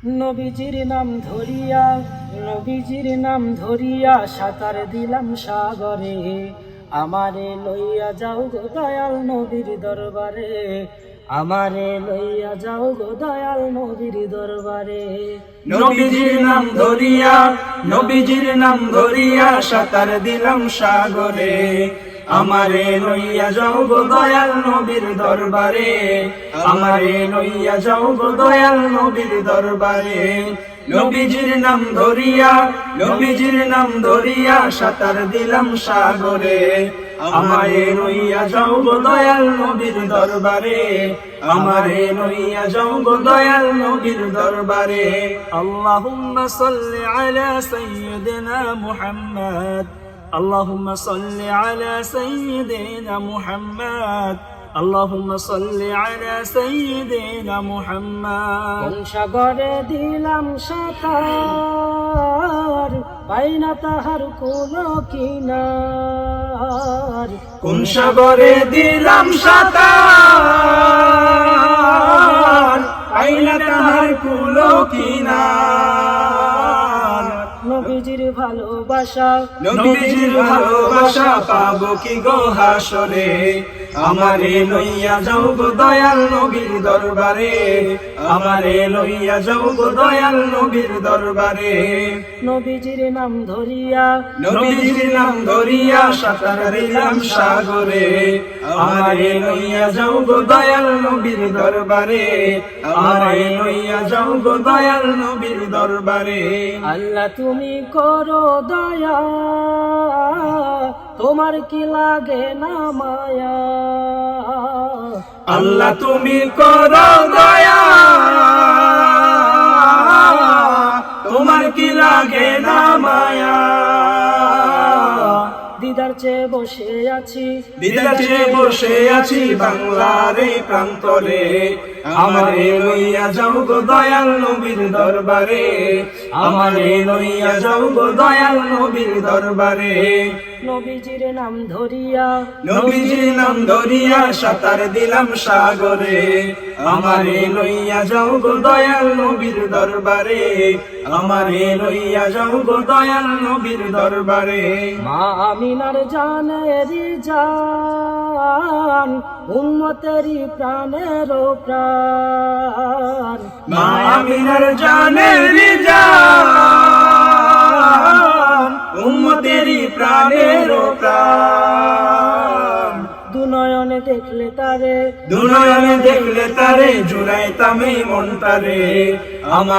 নবীজির নাম ধরিয়া, নবীজির নাম ধরিয়া সাঁতার দিলাম সাগরে। আমারে লইয়া যাও গো দয়াল নবীর দরবারে, আমারে লইয়া যাও গো দয়াল নবীর দরবারে। নবীজির নাম ধরিয়া, নবীজির নাম ধরিয়া সাঁতার দিলাম সাগরে। আমারে লইয়া যাও গো দয়াল নবীর দরবারে, আমারে লইয়া যাও গো দয়াল নবীর দরবারে। নবীজির নাম ধরিয়া, নবীজির নাম ধরিয়া সাঁতার দিলাম সাগরে। আমারে লইয়া যাও গো দয়াল নবীর দরবারে, আমারে লইয়া যাও গো দয়াল নবীর দরবারে। আল্লাহুম্মা সাল্লি আলা সাইয়্যিদিনা মুহাম্মদ, আল্লাহুম্মা সাল্লি আলা সাইয়্যিদিনা মুহাম্মদ, আল্লাহুম্মা সাল্লি আলা সাইয়্যিদিনা মুহাম্মদ। কোন সাগরে দিলাম সাঁতার, পাই না তাহার কোনো কিনার। কোন সাগরে দিলাম সাঁতার, পাই না তাহার কোনো কিনার। নবীজির ভালোবাসা, নবীজির ভালোবাসা পাবো কি গো হাসরে। আমারে লইয়া যাও গো দয়াল নবীর দরবারে, আমারে লইয়া যাও গো দয়াল নবীর দরবারে। নবীজির নাম ধরিয়া, নবীজির নাম ধরিয়া সাঁতার দিলাম সাগরে। আমারে লইয়া যাও গো দয়াল নবীর দরবারে, আমারে লইয়া যাও গো দয়াল নবীর দরবারে। আল্লাহ তুমি করো দয়া, তোমার কি লাগে না মায়া। আল্লাহ তুমি করো দয়া, তোমার কি লাগে না মায়া। দিদার চেয়ে বসে আছি, দিদার চেয়ে বসে আছি বাংলার এই প্রান্তরে। আমারে লইয়া যাও গো দয়াল নবীর দরবারে, আমারে লইয়া যাও গো দয়াল নবীর দরবারে। নবীজির নাম ধরিয়া, নবীজির নাম ধরিয়া সাঁতার দিলাম সাগরে। আমারে লইয়া যাও গো দয়াল নবীর দরবারে, আমারে লইয়া যাও গো দয়াল নবীর দরবারে। মা আমিনার জানেরি জান, উম্মতেরি প্রাণেরও প্রাণ। মা আমিনার জানের জান, উম্মতেরি প্রাণেরও প্রাণ। দুনয়নে দেখলে তারে, দুনয়নে দেখলে তারে জুড়াইতাম এই মনটারে। আমার